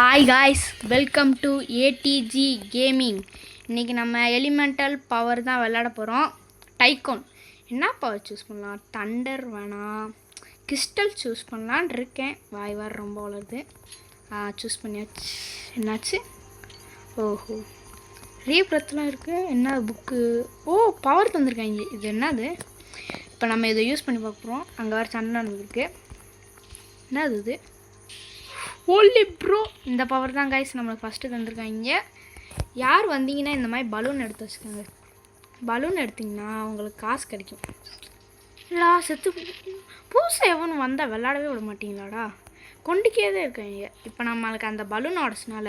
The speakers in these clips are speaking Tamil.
Hi guys, welcome to ADG gaming. இன்றைக்கி நம்ம எலிமெண்டல் பவர் தான் விளையாட போகிறோம். டைக்கோன் என்ன பவர் சூஸ் பண்ணலாம்? தண்டர் வேணாம், கிறிஸ்டல் சூஸ் பண்ணலான் இருக்கேன். வாய் வார ரொம்ப வளருது. சூஸ் பண்ணியாச்சு. என்னாச்சு? ஓஹோ, ரீப்ரத்துலாம் இருக்குது. என்ன புக்கு? ஓ, பவர் தந்திருக்காங்க. இது என்னது? இப்போ நம்ம இதை யூஸ் பண்ணி பார்க்குறோம். அங்கே வேறு சண்டை நடந்துருக்கு. என்னது இது? ஹோலி ப்ரோ, இந்த பவர் தான் கைஸ் நம்மளுக்கு ஃபஸ்ட்டு தந்திருக்காங்க. யார் வந்தீங்கன்னா இந்த மாதிரி பலூன் எடுத்து வச்சுக்கோங்க. பலூன் எடுத்திங்கன்னா உங்களுக்கு காசு கிடைக்கும். இல்லா செத்து புதுசாக எவனும் வந்தால் விளாடவே விட மாட்டீங்களாடா, கொண்டுக்கே தான் இருக்காங்க. இப்போ நம்மளுக்கு அந்த பலூன் உடச்சினால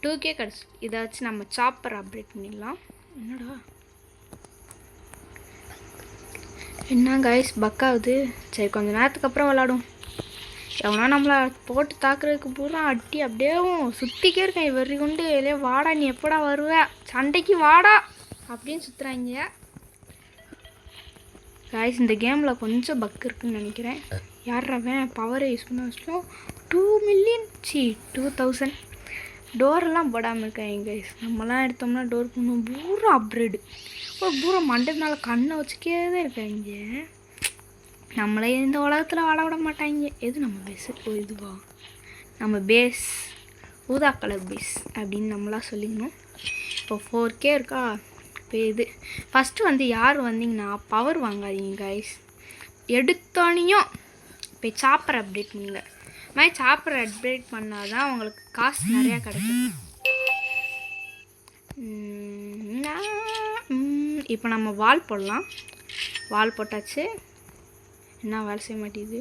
2K கிடச்சி. இதை வச்சு நம்ம சாப்பர் அப்டேட் பண்ணிடலாம். என்னடா என்ன கைஸ் பக்காகுது? சரி, கொஞ்சம் நேரத்துக்கு அப்புறம் விளாடும். எவனா நம்மளை போட்டு தாக்குறதுக்கு பூரா அட்டி அப்படியே சுற்றிக்கே இருக்கேன். வெறி கொண்டு இல்லையே, வாடா நீ எப்படா வருவ, சண்டைக்கு வாடா அப்படின்னு சுற்றுறாங்க. கைஸ், இந்த கேமில் கொஞ்சம் பக் இருக்குன்னு நினைக்கிறேன். யார்றவன் பவரை யூஸ் பண்ண வச்சோம் 2 மில்லியன் 2000 டோரெல்லாம் போடாமல் இருக்காங்க கைஸ். நம்மலாம் எடுத்தோம்னா டோர் பண்ணுவோம். பூரா அப்ரேடு பூரா மண்டனால கண்ணை வச்சுக்கே தான் இருக்காங்க. நம்மளே இந்த உலகத்தில் வாழ விட மாட்டாங்க. எது நம்ம பேஸு? ஓ, இதுவா நம்ம பேஸ்? ஊதா கலர் பேஸ் அப்படின்னு நம்மளாம் சொல்லிக்கணும். இப்போ 4K இருக்கா? இப்போ இது ஃபஸ்ட்டு வந்து யார் வந்தீங்கன்னா பவர் வாங்காதீங்க கைஸ். எடுத்தோனையும் இப்போ சாப்பர் அப்டேட் பண்ணுங்க. மாதிரி சாப்பர் அப்டேட் பண்ணால் தான் உங்களுக்கு காசு நிறையா கிடைக்கும். இப்போ நம்ம வால் போடலாம். வால் போட்டாச்சு. என்ன வேலை செய்ய மாட்டேங்குது?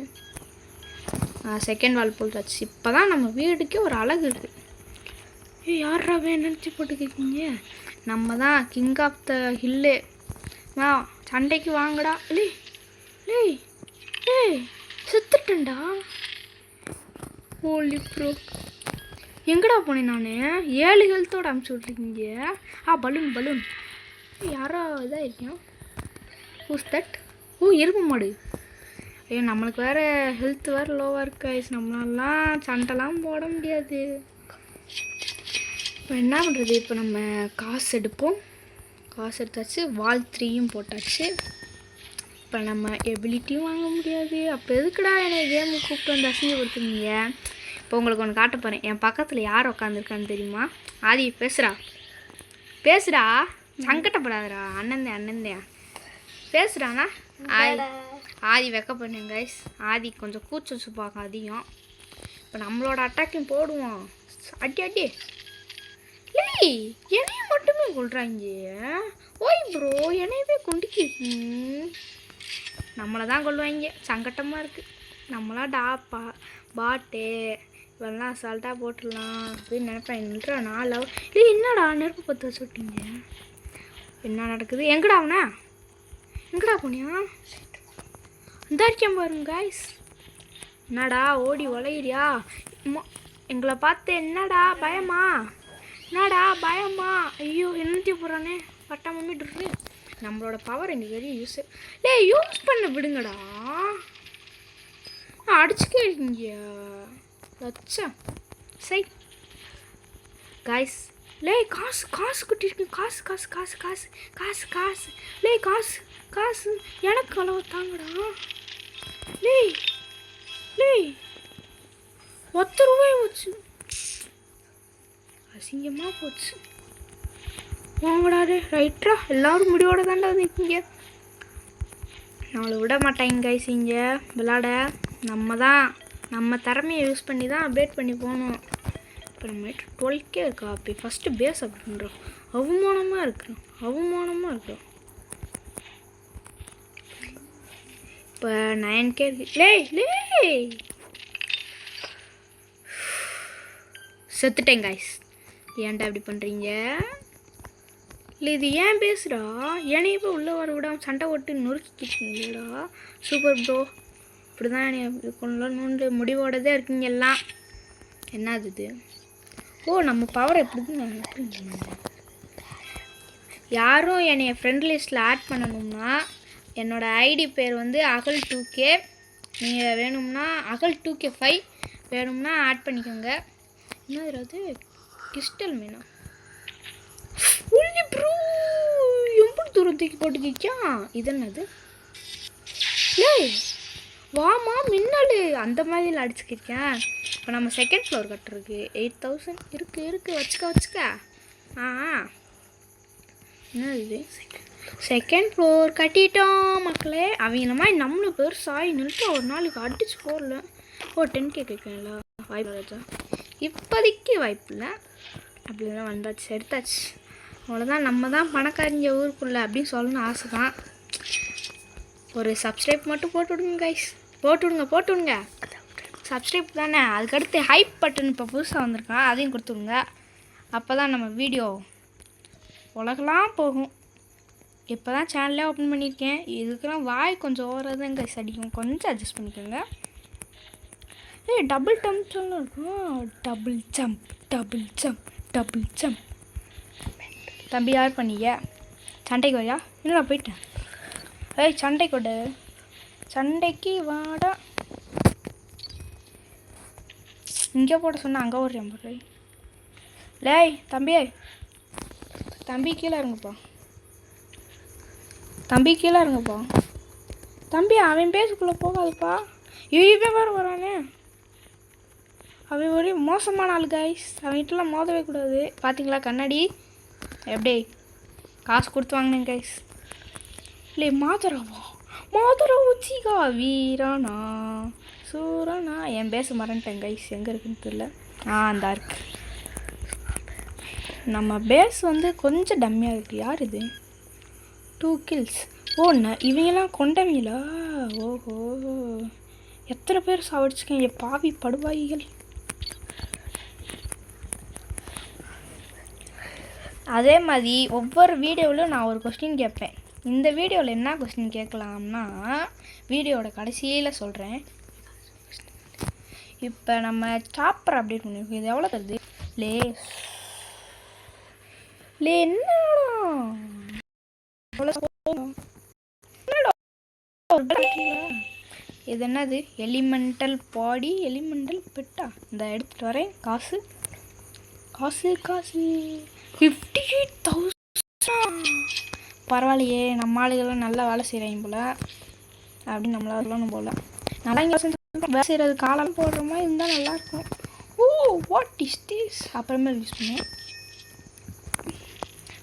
செகண்ட் வால் போட்டாச்சு. இப்போ தான் நம்ம வீடுக்கே ஒரு அழகு இருக்குது. யாராவே நினச்சி போட்டு கேட்குங்க? நம்ம தான் கிங் ஆஃப் த ஹில்லு. சண்டைக்கு வாங்கடா. லே லே லே சுத்துட்டேன்டா. ஹோலி ப்ரோ, எங்கடா போனேன் நான்? 7 ஹெல்த்தோடு அனுப்பிச்சி விட்ருக்கீங்க. பலூன் பலூன் யாரோ இதாக இருக்கேன். Whose that? ஓ, எருமை மாடு. ஐயோ, நம்மளுக்கு வேறு ஹெல்த் வேறு லோவாக இருக்கு கைஸ். நம்மளாலாம் சண்டைலாம் போட முடியாது. இப்போ என்ன பண்ணுறது? இப்போ நம்ம காசு எடுப்போம். காசு எடுத்தாச்சு. வால் 3யும் போட்டாச்சு. இப்போ நம்ம எபிலிட்டியும் வாங்க முடியாது. அப்போ எதுக்குடா என்னை கேமுக்கு கூப்பிட்டு வந்து அசிங்கப்படுத்துனீங்க? இப்போ உங்களுக்கு ஒன்று காட்ட போகிறேன். என் பக்கத்தில் யார் உட்காந்துருக்கான்னு தெரியுமா? ஆதி, பேசுகிறா பேசுகிறா, சங்கடப்படாதடா. அண்ணந்தே பேசுகிறானா? ஆதி வெக்க பண்ணுங்க கைஸ். ஆதி கொஞ்சம் கூச்ச சுப்பாங்க அதிகம். இப்போ நம்மளோட அட்டாக்கையும் போடுவோம். அடி அடி. லேய், என்னைய மட்டுமே கொள்றாங்க. ஓய் ப்ரோ, என்னையவே கொண்டுக்கு நம்மளை தான் கொள்வாங்க. சங்கட்டமாக இருக்குது. நம்மளாம் பாட்டு இவெல்லாம் அசால்ட்டாக போட்டுடலாம் அப்படின்னு நினைப்பேன். 4 இல்லை, என்னடா நெருப்பு பற்ற வச்சுட்டீங்க? என்ன நடக்குது? எங்கடா அவனா? எங்கடா போனியா? இந்தாரிக்கம் பாருங்க கைஸ். என்னடா ஓடி வளையிறியா? எங்களை பார்த்து என்னடா பயமா? என்னடா பயமா? ஐயோ, என்னத்தையும் போகிறானே பட்டா மம்மிட்டு. நம்மளோட பவர் இன்னைக்கு வரையும் யூஸ் பண்ண விடுங்கடா. அடிச்சுக்கே இருக்கீங்க லட்சம். சை கைஸ், லே காசு காசு கட்டிருக்கு. காசு காசு காசு காசு காசு காசு லே காசு காசு எனக்கு அளவு தாங்கடா. லே லே 10 ரூபாய் போச்சு. அசிங்கமாக போச்சு. வாங்கடாரு. ரைட்டா, எல்லோரும் முடிவோட தாண்டா நிற்கிங்க. நம்மளை விட மாட்டாங்க கைஸ் இங்கே விளாட. நம்ம தான் நம்ம திறமையை யூஸ் பண்ணி தான் அப்டேட் பண்ணி போகணும். இப்போ நம்ம 12K இருக்கா? அப்போ ஃபஸ்ட்டு பேஸ் அப்டேட் பண்ணுறோம். அவமானமாக இருக்கிறோம். இப்போ 9K இருக்கு. லே செத்துட்டேன் கைஸ். ஏன்டா இப்படி பண்ணுறீங்க? இல்லை, இது ஏன் பேசுகிறா? ஏனையே போய் உள்ளே வர விடாமல் சண்டை போட்டு நொறுக்கிக்கிட்டீங்களா? Super bro. இப்படி தான் என்னை கொண்டு முடிவோட தான் இருக்கீங்க எல்லாம். என்னது இது? ஓ, நம்ம பவர் எப்படி யாரும் என்னை ஃப்ரெண்ட் லிஸ்ட்டில் ஆட் பண்ணணும்னா என்னோடய ஐடி பேர் வந்து அகல் 2K. நீங்கள் வேணும்னா அகல் 2K5 வேணும்னா ஆட் பண்ணிக்கோங்க. என்ன அது கிறிஸ்டல் மீனா உள்ளி ப்ரோ எப்படி தூரம் தூக்கி போட்டுக்கிச்சா இது என்னது ஏய் வாமா மின்னல் அந்த மாதிரில அடிச்சுக்கிருக்கேன் இப்போ நம்ம செகண்ட் ஃப்ளோர் கட்டுருக்கு 8000 இருக்குது வச்சுக்க என்ன இது செகண்ட் ஃப்ளோர் கட்டிட்டோம் மக்களே அவங்க மாதிரி நம்மளும் பெருசாகி நிறுத்த ஒரு நாளைக்கு அடிச்சு போடல 10K கேட்கல வாய்ப்பு இப்போதைக்கு வாய்ப்பு இல்லை அப்படிலாம் வந்தாச்சு எடுத்தாச்சு அவ்வளோதான் நம்ம தான் பணக்காரங்க ஊருக்குள்ள அப்படின்னு சொல்லணும்னு ஆசை தான் ஒரு சப்ஸ்கிரைப் மட்டும் போட்டு விடுங்க கைஸ் போட்டு விடுங்க சப்ஸ்கிரைப் தானே அதுக்கடுத்து ஹைப் பட்டன் இப்போ புதுசாக வந்திருக்கான் அதையும் கொடுத்துருங்க அப்போ தான் நம்ம வீடியோ உலகலாம் போகும் இப்போ தான் சேனலே ஓப்பன் பண்ணியிருக்கேன் இதுக்கெல்லாம் வாய் கொஞ்சம் ஓவராக கைஸ் அடிக்கும் கொஞ்சம் அட்ஜஸ்ட் பண்ணிக்கோங்க டபுள் ஜம்ப்லாம் இருக்கும் டபுள் ஜம்ப் தம்பி யார் பண்ணீங்க சண்டைக்கு வரியா இன்னும் நான் போயிட்டேன் சண்டைக்கு வாடா இங்கே போட சொன்னால் அங்கே ஒரு 80 ரூபாய் லேய் தம்பி கீழே இருங்கப்பா தம்பி அவன் பேசுக்குள்ளே போகாதுப்பா இவன் வேறு வரானே அவன் ஒரு மோசமான ஆள் கைஸ் அவன்கிட்டலாம் மோதவே கூடாது பார்த்தீங்களா கண்ணாடி எப்படி காசு கொடுத்து வாங்கினேன் கைஸ் இல்லை மாதரா உச்சிகா வீரானா சூரானா என் பேச மறந்துட்டேன் கைஸ் எங்கே இருக்குன்னு தெரியல அந்த இருக்கு நம்ம பேஸ் வந்து கொஞ்சம் டம்மியாக இருக்குது யார் இது 2 kills இவங்கெல்லாம் கொண்டவங்களா ஓஹோ எத்தனை பேர் சாவடிச்சுக்கேன் என் பாவி படுவாய்கள் அதே மாதிரி ஒவ்வொரு வீடியோவிலும் நான் ஒரு கொஸ்டின் கேட்பேன் இந்த வீடியோவில் என்ன கொஸ்டின் கேட்கலாம்னா வீடியோட கடைசியில் சொல்கிறேன் இப்போ நம்ம சாப்பர் அப்டேட் பண்ணியிருக்கோம் இது எவ்வளோ தருது என்ன இது என்னது எலிமெண்டல் பாடி எலிமெண்டல் பெட்டா இந்த எடுத்துகிட்டு வரேன் காசு 58,000 பரவாயில்லையே நம்ம ஆளுகள்லாம் நல்லா வேலை செய்கிறாங்க போல் அப்படின்னு நம்மளால சொல்லணும் போல் நல்லா இங்கே வேலை செய்கிறது காலம் போடுற மாதிரி இருந்தால் நல்லாயிருக்கும் வாட் இஸ் திஸ் அப்புறமே யூஸ் பண்ணுவேன்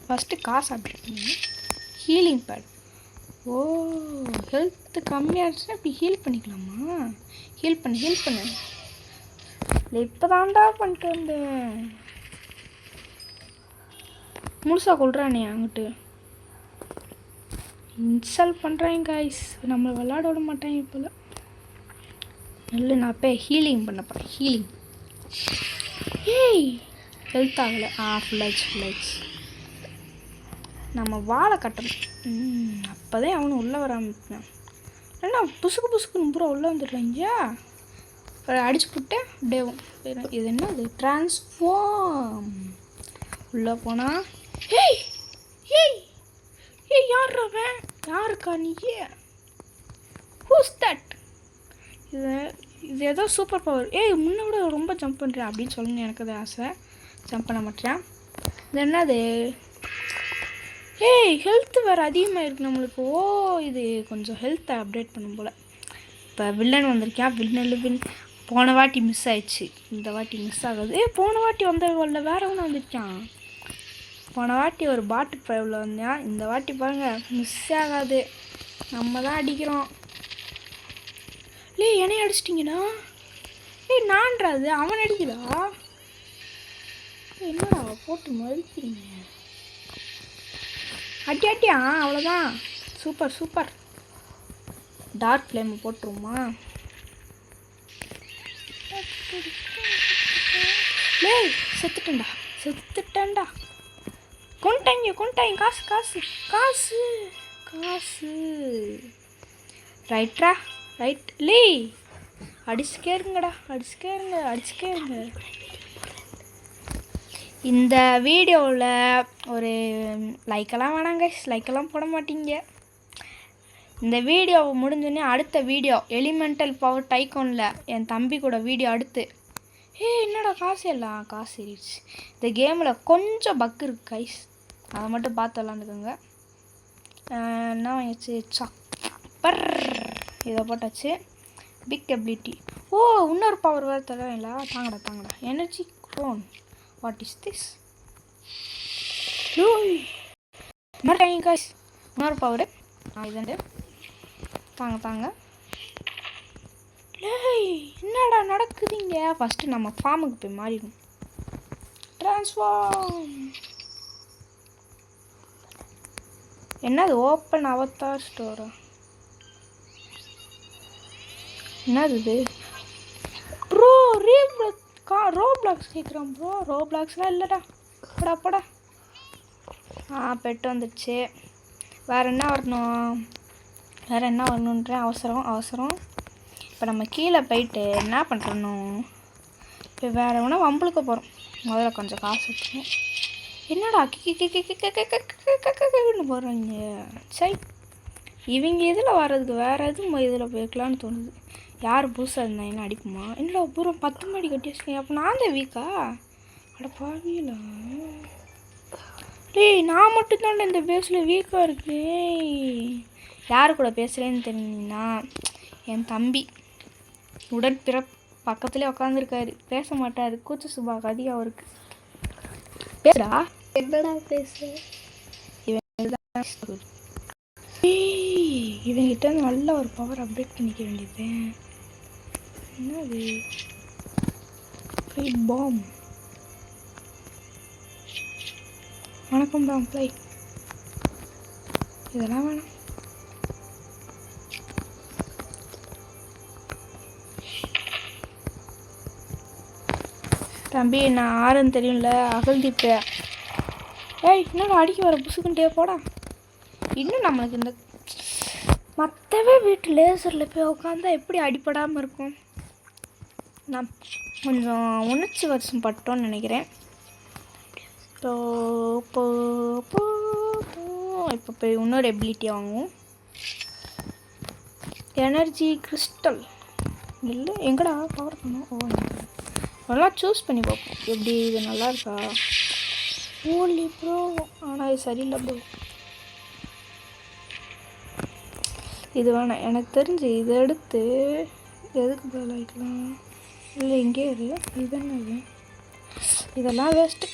ஃபஸ்ட்டு காசு அப்டேட் பண்ணுவேன் ஹீலிங் பேட் ஹெல்த்து கம்மியாக இருந்துச்சுன்னா இப்படி ஹீல் பண்ணிக்கலாமா ஹீல் பண்ணு இப்போ தான்டா பண்ணிட்டு வந்தேன் முழுசாக கொள்றானே அங்கிட்டு இன்ஸ்டால் பண்ணுறேன் கைஸ் நம்மளை விளாட விட மாட்டேன் இப்போல இல்லை நான் இப்போ ஹீலிங் பண்ண போகிறேன் ஹீலிங் ஹெல்த் ஆகலை ஃபுல்லாச்சு நம்ம வாழை கட்டணும் அப்போதான் அவனு உள்ளே வராமல் ஏன்னா புசுக்குன்னு பூரா உள்ளே வந்துடுறாங்க அடிச்சு போட்டேன் அப்படியே இது என்ன அது ட்ரான்ஸ்ஃபார்ம் உள்ளே போனால் யாருக்கா நீயே ஹூஸ் தட் இது ஏதோ சூப்பர் பவர் முன்ன விட ரொம்ப ஜம்ப் பண்ணுறேன் அப்படின்னு சொல்லணும்னு எனக்கு அது ஆசை ஜம்ப் பண்ண மாட்டேன் இது என்னது ஹெல்த்து வேறு அதிகமாக இருக்குது நம்மளுக்கு இது கொஞ்சம் ஹெல்த்தை அப்டேட் பண்ணும் போல் இப்போ வில்லன் வந்திருக்கேன் போன வாட்டி மிஸ் ஆயிடுச்சு இந்த வாட்டி மிஸ் ஆகாது போன வாட்டி வந்தவங்கள வேற ஒன்று வந்துருக்கான் போன வாட்டி ஒரு பாட்டு ஃபைவ்ல வந்தேன் இந்த வாட்டி பாருங்கள் மிஸ் ஆகாது நம்ம தான் அடிக்கிறோம் என்னைய அடிச்சிட்டிங்கண்ணா நான்றாது அவன் அடிக்கிறா என்னடா போட்டு மறுக்கிறீங்க அட்டியா அவ்வளோதான் சூப்பர் டார்க் ஃப்ளேம் போட்டுருமா செத்துட்டேன்டா கொண்டாங்க காசு ரைட்ரா ரைட் அடிச்சுக்கே இருங்க இந்த வீடியோவில் ஒரு லைக்கெல்லாம் வேணாங்க லைக்கெல்லாம் போட மாட்டீங்க இந்த வீடியோ முடிஞ்சோடனே அடுத்த வீடியோ எலிமெண்டல் பவர் டைக்கோனில் என் தம்பி கூட வீடியோ அடுத்து என்னடா காசு எல்லாம் காசு ஏறிடுச்சு. இந்த கேமில் கொஞ்சம் பக் இருக்குது கைஸ், அதை மட்டும் பார்த்து விளாண்டுக்கோங்க. என்ன வாங்கிச்சு, சப்பர் இதை போட்டாச்சு. Big ability. இன்னொரு பவர் வேறு தருவீங்களா? தாங்கடா எனர்ஜி க்ரோன். What is this? கைஸ் இன்னொரு பவர் இதுண்டு தாங்க. என்னடா நடக்குதுங்க? ஃபஸ்ட்டு நம்ம ஃபார்முக்கு போய் மாறிடும். ட்ரான்ஸ்ஃபார்ம். என்னது ஓப்பன் அவதார் ஸ்டோரா? என்னது இது ப்ரோ? ரோப்ளாக்ஸ் கேட்குறான் ப்ரோ. ரோப்ளாக்ஸ்லாம் இல்லைடா. படா பெட்டு வந்துடுச்சு. வேறு என்ன வரணுன்ற அவசரம். இப்போ நம்ம கீழே போயிட்டு என்ன பண்ணுறணும், இப்போ வேறு எவனா வம்பளுக்க போகிறோம். முதல்ல கொஞ்சம் காசு வச்சுக்கணும். என்னடா கின்னு போடுறாங்க. சரி, இவங்க இதில் வர்றதுக்கு வேறு எதுவும் இதில் போய்க்கலான்னு தோணுது. யார் புதுசாக இருந்தாங்கன்னா அடிக்குமா? என்னடா பூரம் 10 மாடி கட்டி வச்சுக்கேன். அப்போ நான் தான் வீக்கா? அட பாவில, நான் மட்டும்தான் இந்த பேஸில் வீக்காக இருக்கேன். யார் கூட பேசுகிறேன்னு தெரிஞ்சிங்கன்னா என் தம்பி உடன்பிறப்பு பக்கத்துலேயே உட்காந்துருக்காரு. பேச மாட்டார், கூச்ச சுபாக அதிகம் அவருக்கு. பேசுடா. என்னடா பேசு? இவங்கிட்ட நல்ல ஒரு பவர் அப்டேட் பண்ணிக்க வேண்டியது. என்னது பாம்? வணக்கம் பாம்ப்ளை. இதெல்லாம் வேணாம். தம்பி நான் ஆறுன்னு தெரியும்ல, அகல்தீப்பு. என்னடா அடிக்க வர புசுக்குன்ட்டே போடா. இன்னும் நம்மளுக்கு இந்த மற்றவே வீட்டு லேசரில் போய் உட்காந்தா எப்படி அடிப்படாமல் இருக்கும்? நான் கொஞ்சம் உணர்ச்சி வருஷம் பட்டோன்னு நினைக்கிறேன். இப்போ போய் இன்னொரு எபிலிட்டி வாங்குவோம். எனர்ஜி கிறிஸ்டல் இல்லை, எங்கடா பவர் பண்ணும்? நல்லா சூஸ் பண்ணி பார்ப்போம் எப்படி. இது நல்லா இருக்கா? ஓலி ப்ரோ, ஆனால் இது சரியில்லை ப்ரோ. இது வேணாம் எனக்கு தெரிஞ்சு. இதை எடுத்து எதுக்கு பதிலாகிக்கலாம்? இல்லை இங்கே இது என்னது? இதெல்லாம் வேஸ்ட்டு.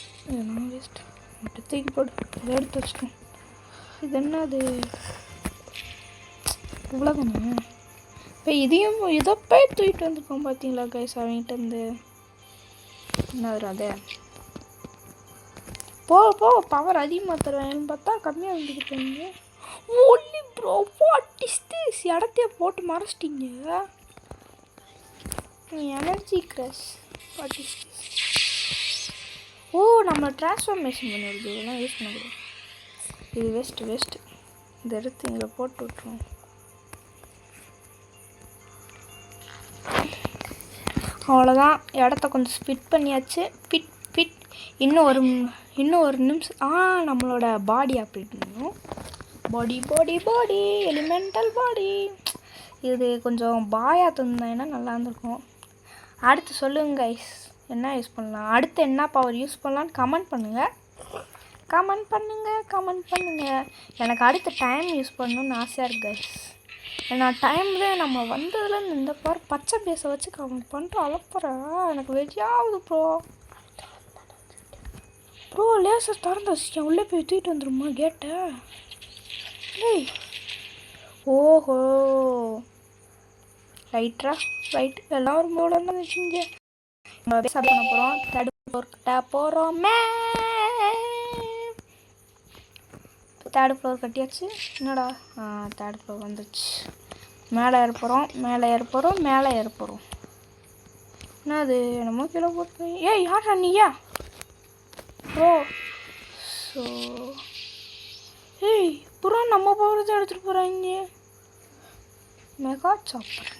மட்டும் தூக்கி போடு. இதை எடுத்து வச்சுக்கோம். இது என்னது? இவ்வளோதானே? இப்போ இதை போய் தூக்கிட்டு வந்துருக்கோம் பார்த்தீங்களா கைஸ் அவங்ககிட்ட இருந்து. என்ன அதே போ பவர் அதிகமாக தருவேன்னு பார்த்தா கம்மியாக வந்துக்கிட்டீங்க. Only bro, what is this? இடத்தையே போட்டு மறைச்சிட்டிங்க. Energy crush, what is this? நம்ம ட்ரான்ஸ்ஃபார்மேஷன் பண்ணிடுது. இதெல்லாம் யூஸ் பண்ணக்கூடாது. இது வேஸ்ட்டு. இந்த எடுத்து இதில் போட்டு விட்ருவோம். அவ்வளோதான், இடத்த கொஞ்சம் ஸ்பிட் பண்ணியாச்சு. பிட் இன்னும் ஒரு நிமிஷம். நம்மளோட பாடி அப்படி பண்ணணும். பாடி எலிமெண்டல் பாடி. இது கொஞ்சம் பாயா தந்தேன்னா நல்லா இருந்திருக்கும். அடுத்து சொல்லுங்க கைஸ், என்ன யூஸ் பண்ணலாம், அடுத்து என்ன பவர் யூஸ் பண்ணலான்னு கமெண்ட் பண்ணுங்கள். எனக்கு அடுத்த டைம் யூஸ் பண்ணணுன்னு ஆசையாக இருக்குது கைஸ். ஏன்னா டைமில் நம்ம வந்ததுலேருந்து இந்த பார் பச்சை பேச வச்சு அவன் பண்ணிட்டு அலப்புறேன். எனக்கு வெஜியாகுது ப்ரோ. லேசர் திறந்து வச்சுட்டேன். உள்ளே போய் தூக்கிட்டு வந்துடுமா கேட்டை? ஓஹோ, ரைட். எல்லாம் ஒரு மூட வந்துச்சுங்க. பண்ண போகிறோம். தேர்டு ஃப்ளோர் கட்டியாச்சு. என்னடா தேர்ட் ஃப்ளோர் வந்துச்சு. மேலே ஏற போகிறோம். என்னது என்னமோ கீழே போட்டு. யாரா நீயா ப்ரோ? ப்ரோ நம்ம போகிறத எடுத்துகிட்டு போகிறாங்க. Mega chopper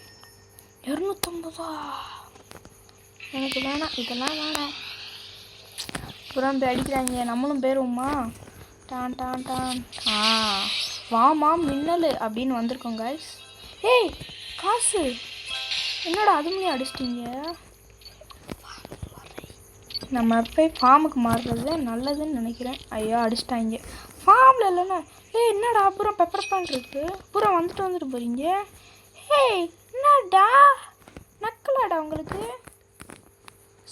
250. எனக்கு வேணாம், இதெல்லாம் வேணாம். புறம் போய் அடிக்கிறாங்க, நம்மளும் போயிடுவோமா? டான் வாமா மின்னல் அப்படின்னு வந்திருக்கோம் கைஸ். காசு என்னடா அது முன்னே அடிச்சிட்டிங்க? நம்ம போய் ஃபார்முக்கு மாறுறது நல்லதுன்னு நினைக்கிறேன். ஐயோ அடிச்சிட்டாங்க ஃபார்மில் இல்லைண்ணா. என்னடா அப்புறம் பெப்பர் பாண்ட் இருக்கு, அப்புறம் வந்துட்டு போகிறீங்க. என்னடா நக்கலாடா உங்களுக்கு.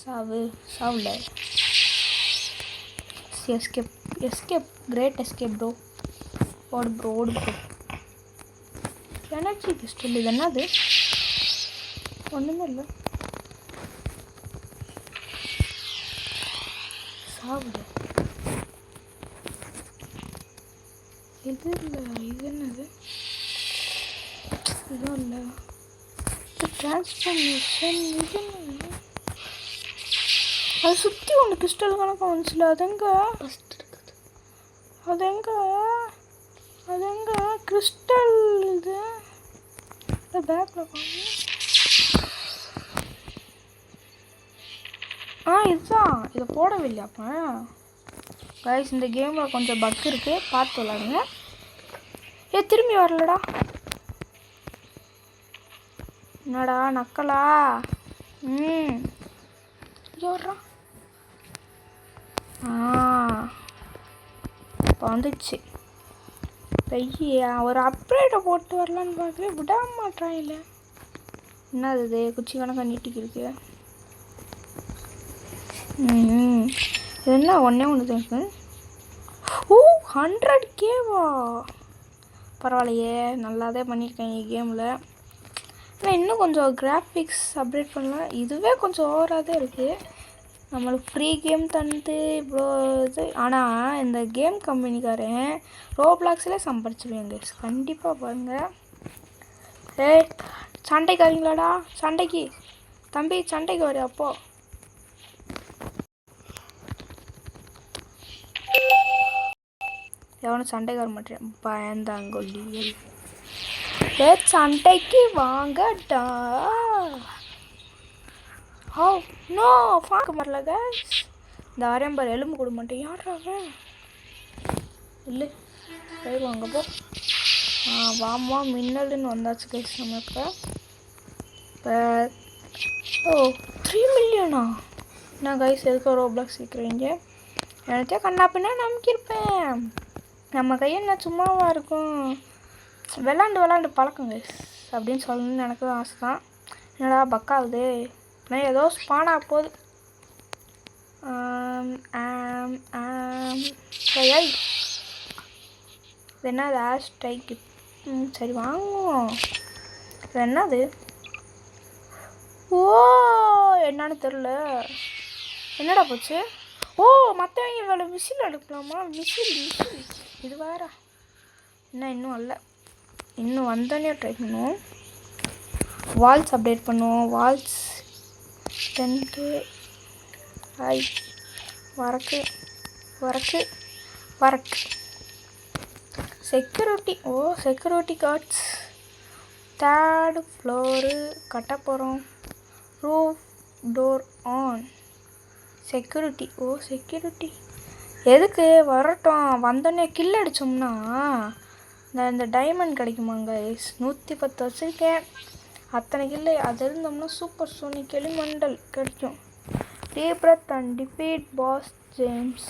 சாவுல எஸ்கேப் கிரேட் எஸ்கேப் ப்ரோ. ஓடு ப்ரோ. எனர்ஜி பிஸ்டல் இது என்னது? ஒன்றுமே இல்லை. சாவுல இது இல்லை. இது என்னது? இதுவும் இல்லை. டிரான்ஸ்ஃபர்மேஷன் இது என்ன? அது சுற்றி ஒன்று கிறிஸ்டல் கணக்கு வந்துச்சுல. அதுங்க கிறிஸ்டல் இது பேக்கில் இதுதான். இதை போடவே இல்லையா அப்போ? கைஸ் இந்த கேமில் கொஞ்சம் பக் இருக்குது, பார்த்து விளாடுங்க. திரும்பி வரலடா. என்னடா நக்கலா? வர்றான். இப்போ வந்துச்சு. பையா ஒரு அப்கிரேடை போட்டு வரலான்னு பார்க்க விட மாட்டான். இல்லை என்னது இது குச்சி கணக்காக நீட்டிக்கு இருக்கு. இது என்ன ஒன்றே தான் இருக்கு. 100Kவா? பரவாயில்லையே, நல்லாதான் பண்ணியிருக்கேன் கேமில். ஆனால் இன்னும் கொஞ்சம் கிராஃபிக்ஸ் அப்டேட் பண்ணலாம். இதுவே கொஞ்சம் ஓவராக தான் இருக்குது. நம்மளுக்கு ஃப்ரீ கேம் தந்து இவ்வளோ இது. ஆனால் இந்த கேம் கம்பெனிக்காரன் ரோப்ளாக்ஸ்லேயே சம்பாரிச்சிருவேங்க கண்டிப்பாக. பாருங்கள். சண்டைக்கு வரீங்களாடா? சண்டைக்கு தம்பி, சண்டைக்கு வர. அப்போ எவனும் சண்டைக்கு வர மாட்டேன். பயந்தாங்கொல்லியல். சண்டைக்கு வாங்கடா. நோ பார்க்க வரல கைஸ். இந்த ஆரம்பர் எலும்பு கொடுக்க மாட்டேன். யாராக இல்லை போயிடுவாங்க போ. வாமா மின்னல்னு வந்தாச்சு கைஸ். நம்ம இப்போ 3 மில்லியனா? நான் கைஸ் எதுக்கு ரோப்ளாக்ஸ் சீக்கிரங்க எனக்கே கண்ணாப்பின்னா நம்பிக்கிருப்பேன். நம்ம கையில் நான் சும்மாவாக இருக்கும். விளாண்டு பழக்கம் கைஸ் அப்படின்னு சொல்லணும்னு எனக்கு ஆசை தான். என்னடா பக்காவுது. நான் ஏதோ ஸ்பானாக போகுது. இது என்னது? ஹேஷ்டைக்கு. சரி வாங்குவோம். இது என்னது? என்னன்னு தெரில. என்னடா போச்சு? மற்றவங்க வேலை விசில் எடுக்கலாமா? விசில் இது வேற என்ன? இன்னும் அல்ல. இன்னும் வந்தோடனே ட்ரை பண்ணுவோம். வால்ஸ் அப்டேட் பண்ணுவோம். Walls 10K. வரக்கு security. Security guards. 3rd floor கட்ட போகிறோம். Roof door on. Security. Security எதுக்கு? வரட்டும். வந்தோடனே கில் அடித்தோம்னா இந்த டைமண்ட் கிடைக்குமாங்க? 110 வச்சுருக்கேன். அத்தனை கில்லு அது இருந்தோம்னா சூப்பர் சோனிக் எலிமெண்டல் கிடைக்கும். Rebirth and defeat boss gems.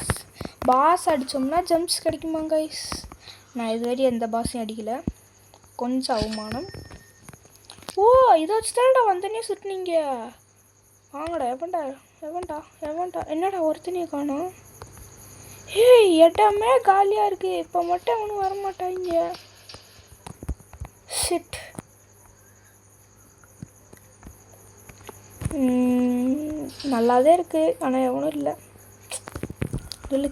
Boss அடித்தோம்னா ஜெம்ஸ் கிடைக்குமா கைஸ்? நான் இதுவரை எந்த பாஸையும் அடிக்கலை. கொஞ்சம் அவமானம். இதை வச்சு தானடா வந்தோடனே சுட்டினீங்க. வாங்கடா. எவன்டா? என்னடா ஒருத்தனையும் காணோம். இடமே காலியாக இருக்குது. இப்போ மட்டும் அவனும் வரமாட்டாங்க. ஷிட். நல்லாதான் இருக்குது. ஆனால் எவனும் இல்லை.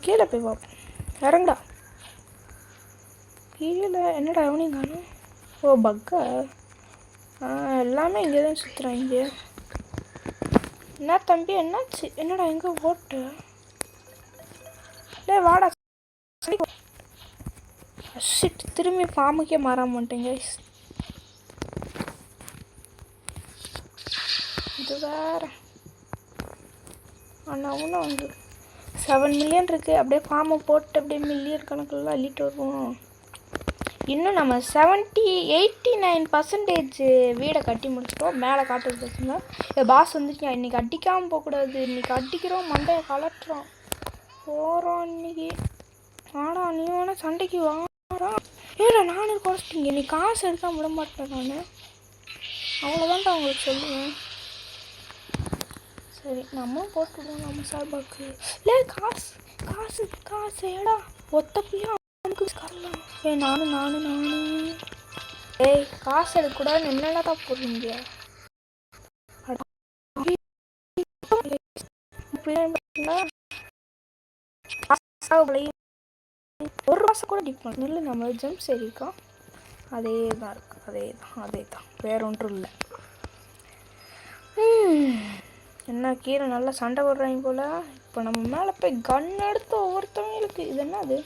கீழே போய் பார்ப்போம். இறங்கடா கீழே. என்னடா எவனையும் காணும். பக்கா எல்லாமே இங்கே தான் சுற்றுறாங்க. என்ன தம்பி என்னாச்சு? என்னடா எங்கே ஓட்டு? வாடா. ஷிட். திரும்பி ஃபார்முக்கே மாற மாட்டேங்க. இது வேற. ஆனால் ஒன்றும் வந்து 7 மில்லியன் இருக்குது. அப்படியே ஃபார்மை போட்டு அப்படியே மில்லியன் கணக்கில் அள்ளிட்டு வருவோம். இன்னும் நம்ம 89% வீடை கட்டி முடிச்சிட்டோம். மேலே காட்டுறது பிரச்சனை. பாஸ் வந்துருக்கேன். இன்றைக்கி அடிக்காமல் போகக்கூடாது. இன்றைக்கி அடிக்கிறோம், மண்டையை கலட்டுறோம். போகிறோம் இன்னைக்கு. ஆடா நீ வேணா சண்டைக்கு வாடா. ஏடா நானும் குறைச்சிட்டீங்க. நீ காசு எடுக்காம விட மாட்டேன் நான். அவ்வளோதான்டா உங்களுக்கு சொல்லுவேன். சரி நம்மளும் போட்டுடுவோம் நம்ம சார்பாக்கு. இல்லை காசு காசு காசு ஏடா ஒத்தப்பையும் அவனுக்கு கரலாம். நானும் ஏய் காசு எடுக்கக்கூடாதுன்னு என்னென்ன தான் போடுறீங்க? ஒரு மாதம் கூட டிஃபன் இல்லை. நம்ம ஜம்ப் சரிக்கோம். அதே தான் இருக்குது. அதே தான் வேற ஒன்றும் இல்லை. என்ன கீரை நல்லா சண்டை போடுறாங்க போல். இப்போ நம்ம மேலே போய் கன் எடுத்து ஒவ்வொருத்தவங்களுக்கு இது என்னது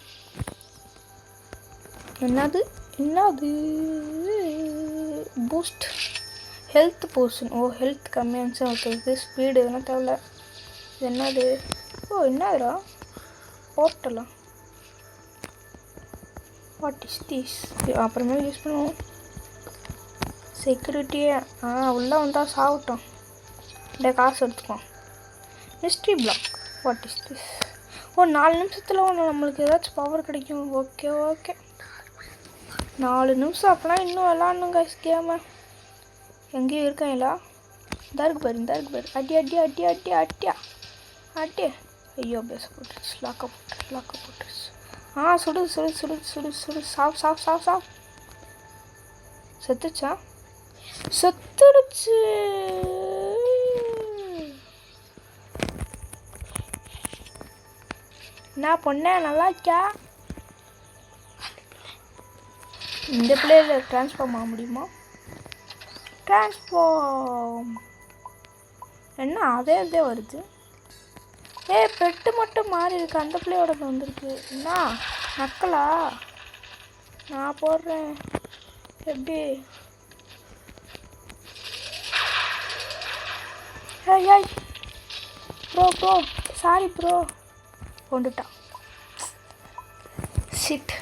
பூஸ்ட் ஹெல்த் போர்ஷன். ஓ ஹெல்த் கம்மியாச்சு. ஓகே ஸ்பீடு எதுனா தேவையில்ல. இது என்னது? ஓ என்னதுடா போர்ட்டலா? What is this? அப்புறமே யூஸ் பண்ணுவோம். செக்யூரிட்டியே உள்ளே வந்தால் சாப்பிட்டோம். அப்படியே காசு எடுத்துக்குவோம். Mystery block. What is this? ஓ 4 நிமிஷத்தில் ஒன்று நம்மளுக்கு ஏதாச்சும் பவர் கிடைக்கும். ஓகே 4 நிமிஷம். அப்போலாம் இன்னும் விளாட்ணுங்க கேமை. எங்கேயும் இருக்காங்களா? இருக்கு பாரு. அட்டியா. ஐயோ பேச போட்டுருச்சு. லாக்க போட்டுருச்சு. சுடு. சாவு. செத்துடுச்சு. நான் பொண்ணே நல்லா இருக்கா? இந்த பிளேயரில் ட்ரான்ஸ்ஃபார்ம் ஆக முடியுமா? ட்ரான்ஸ்ஃபார்ம் என்ன அதே வருது. பெட்டு மட்டும் மாறி இருக்கு. அந்த பிள்ளையோட வந்துருக்கு. என்ன நக்கலா? நான் போடுறேன். எப்படி? ஏய் ப்ரோ சாரி ப்ரோ. கொண்டுட்டான். ஷிட்.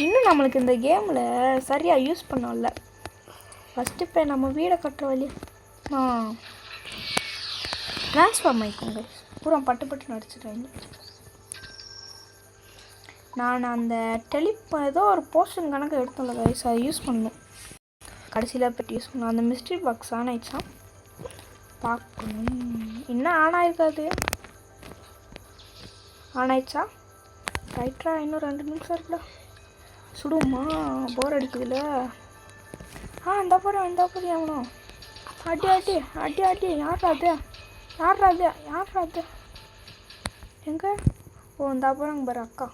இன்னும் நம்மளுக்கு இந்த கேமில் சரியாக யூஸ் பண்ணல. ஃபஸ்ட்டு இப்போ நம்ம வீடை கட்டுற வழி ட்ரான்ஸ்ஃபார்ம் ஆகிக்கோங்க. பூரா பட்டு நடிச்சிட்டாங்க. நான் அந்த ஏதோ ஒரு போர்ஷன் கணக்கு எடுத்தோம்ல கைஸ், அதை யூஸ் பண்ணணும். கடைசியில் போய்ட்டு யூஸ் பண்ணணும். அந்த மிஸ்ட்ரி பாக்ஸ் ஆன் ஆயிடுச்சா பார்க்கணும். இன்னும் ஆன் ஆகிருக்காது. ஆன் ஆயிடுச்சா? ரைட்ரா. இன்னும் 2 நிமிஷம் இருக்குடா. சுடுமா? போர் அடிக்குதுல்ல. இந்த போகிறேன் எவனோ. அடி. யார்ரா அது? எங்கே? ஓ இந்த போகிறாங்க பாரு அக்கா.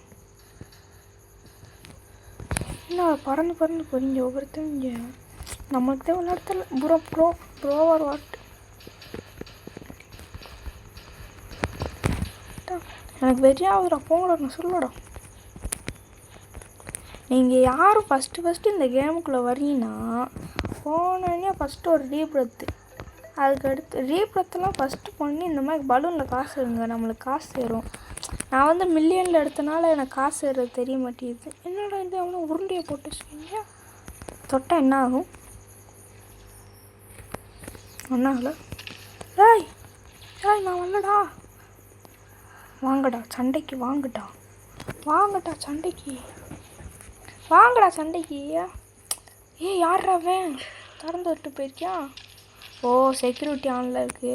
என்ன பறந்து போறீங்க ஒவ்வொருத்தங்க. நம்மளுக்கு தான் விளையாடுத்தல. ப்ரோவர் வாட். எனக்கு வெறியாகுதுடா. போங்கடா நான் சொல்லடா. நீங்கள் யாரும் ஃபஸ்ட்டு இந்த கேமுக்குள்ளே வரீங்கன்னா போனோடனே ஃபஸ்ட்டு ஒரு ரீப்ரத்து. அதுக்கடுத்து ரீப்ரத்தெல்லாம் ஃபஸ்ட்டு பண்ணி இந்த மாதிரி பலூனில் காசு இருங்க. நம்மளுக்கு காசு சேரும். நான் வந்து மில்லியனில் எடுத்தனால எனக்கு காசு சேருறது தெரிய மாட்டேங்குது. என்னடா இது அவ்வளோ உருண்டையை போட்டு வச்சுக்கீங்க. தொட்டால் என்ன ஆகும்? ஒன்றாகல. ஏய் நான் வரலடா. வாங்கடா சண்டைக்கு. வாங்கடா சண்டைக்கு. யார்ராவன் திறந்து விட்டு போயிருக்கியான்? ஓ செக்யூரிட்டி ஆனில் இருக்கு.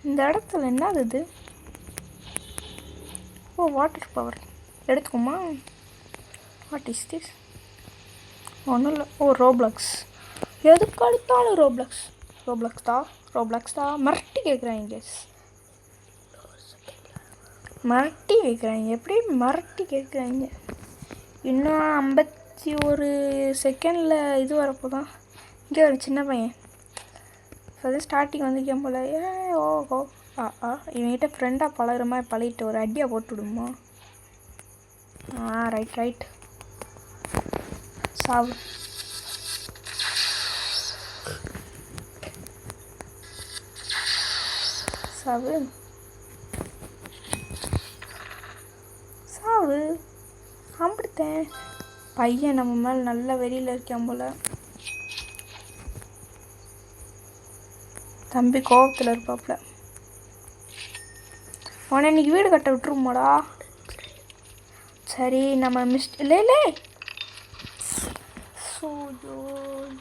இந்த இடத்துல என்னது இது? ஓ வாட்டர் பவர் எடுத்துக்கோமா? What is this? ஒன்றும் இல்லை. ஓ ரோப்ளக்ஸ். எதுக்கு அடுத்தாலும் ரோப்ளக்ஸ் தான் மிரட்டி கேட்குறாங்க. மிரட்டி வைக்கிறாங்க. எப்படி மிரட்டி கேட்குறாங்க? இன்னும் 51 செகண்டில் இது வரப்போ தான். இங்கே ஒரு சின்ன பையன் இப்போ ஸ்டார்டிங் வந்துக்கேன் போல். ஓஹோ இவன்கிட்ட ஃப்ரெண்டாக பழகிற மாதிரி பழகிட்டு ஒரு அடியாக போட்டு விடுமா? ரைட் சாவு. அப்படித்த பார்த்தேன். பையன் நம்ம மேலே நல்ல வெறியில் இருக்கான் போல். தம்பி கோபத்தில் இருப்பாப்புல. உன இன்னைக்கு வீடு கட்ட விட்டுருமாடா. சரி நம்ம லே சோஜோ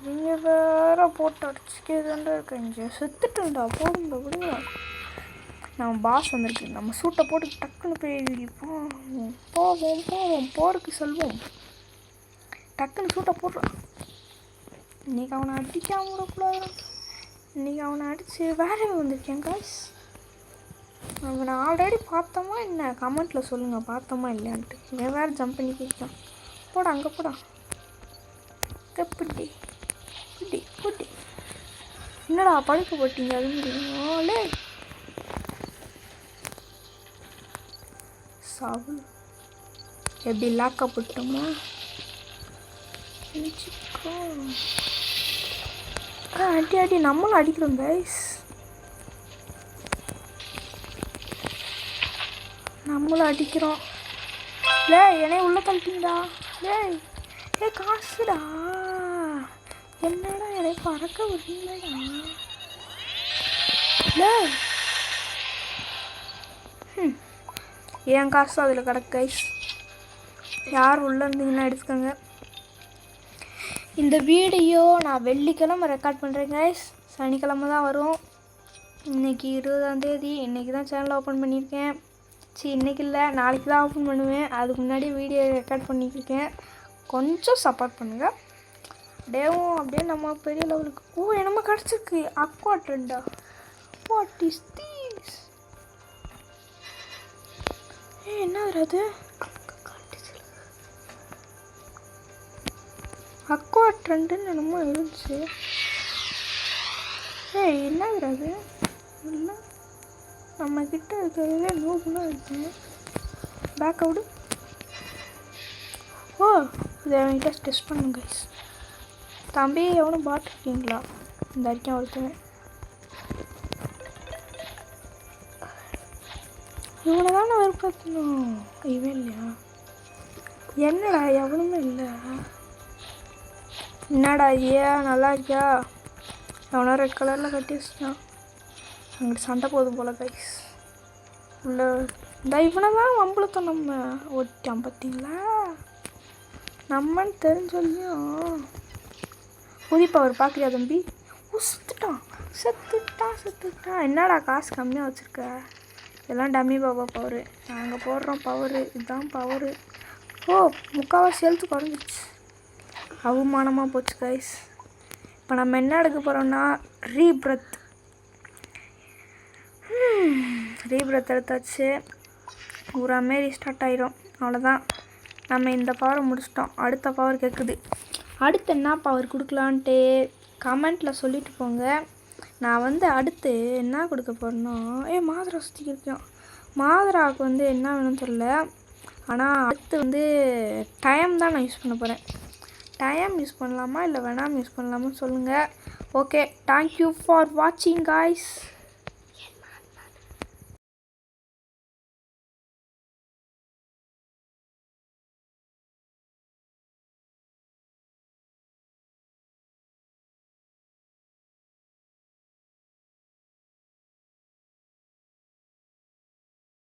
நீங்கள் வேற போட்டு அடிச்சுக்கேதாண்டா இருக்கீங்க. செத்துட்டேன்டா. போடுங்க விடுங்க. நம்ம பாஸ் வந்திருக்கு. நம்ம சூட்டை போட்டு டக்குன்னு போய் போவோம் போருக்கு செல்வோம். டக்குன்னு சூட்டை போடுறான். இன்றைக்கி அவனை அடிக்காம விடக்கூடாது. இன்றைக்கி அவனை அடித்து வேறவே வந்திருக்கேன் காய்ஸ். அவனை ஆல்ரெடி பார்த்தோமா என்ன? கமெண்ட்டில் சொல்லுங்கள் பார்த்தோமா இல்லையான்ட்டு. இவன் வேறு ஜம்ப் பண்ணி போய்ட்டான். போடா அங்கே போடா. புட்டி புட்டி புட்டி. என்னடா படுக்க போட்டீங்க? அது முடியும் சாவு. எப்படி லாக்கப்பட்டோமா? அடி அடி நம்மளும் அடிக்கிறோம் கைஸ். நம்மளும் அடிக்கிறோம். என்னைய உள்ள தள்ளிட்டீங்கடா. காசுடா. என்னடா என்னை பறக்க விடுறீங்களா? என் காசு அதில் கிடக்கு கைஸ். யார் உள்ளே இருந்தீங்கன்னா எடுத்துக்கோங்க. இந்த வீடியோ நான் வெள்ளிக்கிழமை ரெக்கார்ட் பண்ணுறேன் கைஸ். சனிக்கிழமை தான் வரும். இன்றைக்கி 20ஆம் தேதி. இன்றைக்கி தான் சேனல் ஓப்பன் பண்ணியிருக்கேன். இன்றைக்கி இல்லை, நாளைக்கு தான் ஓப்பன் பண்ணுவேன். அதுக்கு முன்னாடி வீடியோ ரெக்கார்ட் பண்ணியிருக்கேன். கொஞ்சம் சப்போர்ட் பண்ணுங்கள். டேவும் அப்படியே நம்ம பெரிய லெவலுக்கு. என்னமோ கிடச்சிருக்கு. அக்வா ட்ரெண்டா? What is this? என்ன வராது? அக்வா ட்ரெண்டுன்னு என்னமோ இருந்துச்சு. என்ன வராது? இல்லை, நம்மக்கிட்ட இருக்கிறதே நூறுனா இருக்கு. பேக் அவுடு. இதை என்கிட்ட டெஸ்ட் பண்ணுங்க கைஸ். தம்பி எவனும் பார்த்துருக்கீங்களா? இந்த அறிக்கை ஒருத்தவன். இவனை தானே வெறுப்பாத்தணும். இவன் இல்லையா? என்னடா எவனுமே இல்லை. என்னடா நல்லா இருக்கியா? எவனோ ரெட் கலரில் கட்டி வச்சுட்டான். அங்கிட்டு சண்டை போதும் போல கைஸ். உள்ள இந்த இவனை தான் வம்பளத்தோம். நம்ம ஒட்டான் பார்த்தீங்களா? நம்மன்னு தெரிஞ்சொல்லியும் புதிப்பவர் பார்க்குறியா தம்பி? செத்துட்டான். என்னடா காசு கம்மியாக வச்சுருக்க? இதெல்லாம் டம்மி பாபா பவரு. நாங்கள் போடுறோம் பவரு. இதுதான் பவரு. முக்கால்வாசி ஹெல்த்து குறைஞ்சிச்சு. அவமானமாக போச்சு கைஸ். இப்போ நம்ம என்ன எடுக்க போகிறோம்னா ரீபிரத் எடுத்தாச்சு. பூராமே ரீஸ்டார்ட் ஆயிரும். அவ்வளோதான். நம்ம இந்த பவரை முடிச்சிட்டோம். அடுத்த பவர் கேட்குது. அடுத்து என்ன பவர் கொடுக்கலான்ட்டு கமெண்ட்டில் சொல்லிட்டு போங்க. நான் அடுத்து என்ன கொடுக்க போகிறேன்னா மாதுரா சுற்றிக்கிருக்கோம். மாதுராவுக்கு என்ன வேணும்னு தெரியல. ஆனால் அடுத்து டைம் தான் நான் யூஸ் பண்ண போகிறேன். டைம் யூஸ் பண்ணலாமா இல்லை வேணாம் யூஸ் பண்ணலாமா சொல்லுங்கள். ஓகே, தேங்க்யூ ஃபார் வாட்சிங் காய்ஸ்.